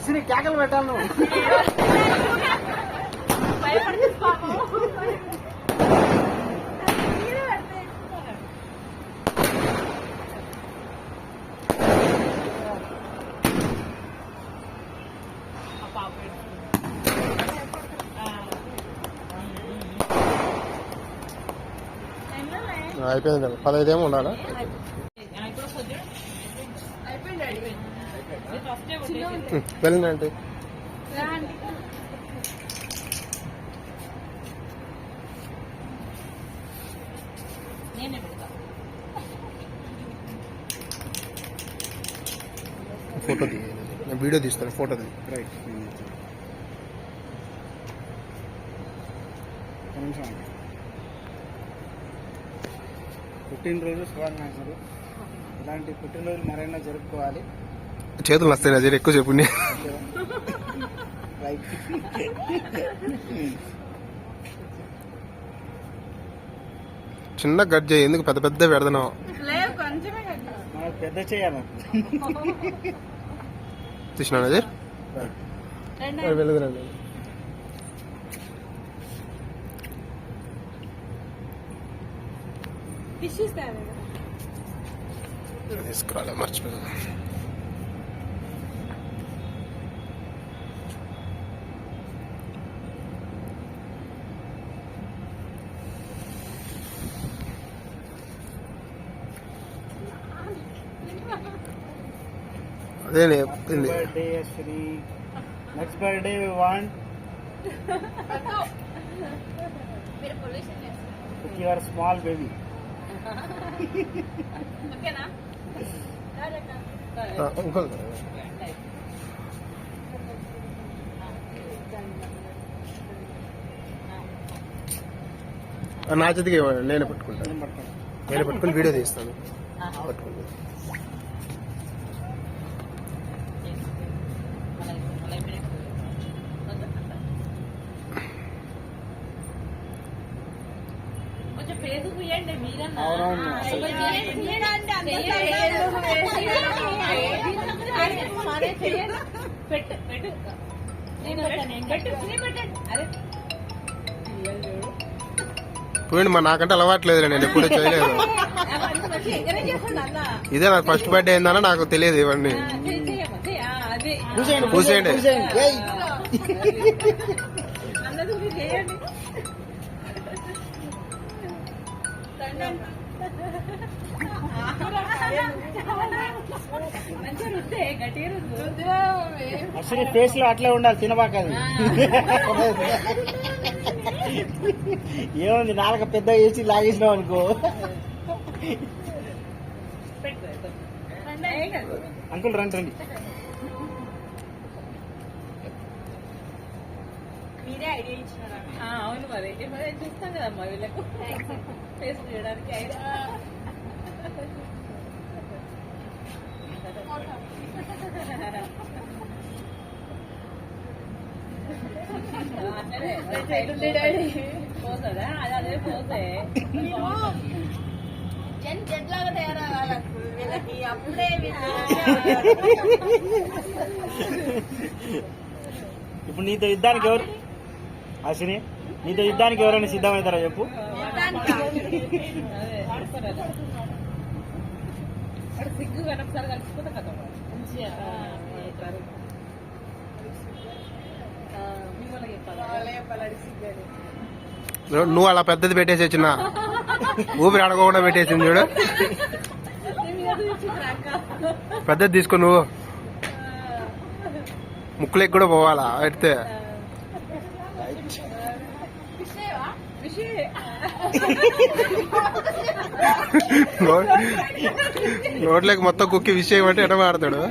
అసలు కేకలు పెట్టాలి నువ్వు. అయిపోయింది 15 ఏమో ఉండాలా. వెళ్ళండి. ఫోటో తీ, నేను వీడియో తీస్తాను. ఫోటో తీ. రైట్. పుట్టినరోజు శుభాకాంక్షలు. ఇలాంటి పుట్టినరోజులు మరైనా జరుపుకోవాలి. చేతులు వస్తాయి అదే ఎక్కువసేపు. రైట్. చిన్న గట్ చేయి, ఎందుకు పెద్ద పెద్ద పెడతాను. మనకు పెద్ద చేయాలి. తీసినా అదే వెళ్తురండి. తీసుకురాలే, మర్చిపోయాను. అదే birthday Sri. Next birthday want your small baby. నా చేతికి నేనే పట్టుకుంటాను. నేనే పట్టుకుని వీడియో తీస్తాను. పట్టుకుంటాను. పోయింది. మా నాకంటే అలవాట్లేదు, నేను ఎప్పుడూ చేయలేదు. ఇదే నాకు ఫస్ట్ బర్త్డే అయిందన్నా నాకు తెలియదు ఇవన్నీ. కూసేయండి. అసలు ఫేస్ లో అట్లే ఉండాలి, తినబాకది. ఏముంది, నాలుక పెద్ద వేసి లాగేసినావు అనుకో. అంకుల్ రండి రండి. మీరే ఐడియా ఇచ్చినారా? అవును, మరి చూస్తాం కదమ్మా వీళ్ళకు టేస్ట్ చేయడానికి ఐడియా. పోతుందా? అది అదే పోతే చెట్లాగా తయారవ్వాలి వీళ్ళకి. అప్పుడే ఇప్పుడు నీతో యుద్ధానికి ఎవరు అశ్విని, నీతో యుద్ధానికి ఎవరైనా సిద్ధమవుతారా చెప్పు. సిగ్గు కనొకసారి కలిసిపోతే కదా మంచిగా నువ్వు అలా పెద్దది పెట్టేసి చిన్న ఊపిరి అడగకుండా పెట్టేసింది చూడు. పెద్దది తీసుకో, నువ్వు ముక్కులకి కూడా పోవాలా పెడితే. నోట్లోకి మొత్తం కుక్కి విషయం అంటే ఎట మాడతాడు.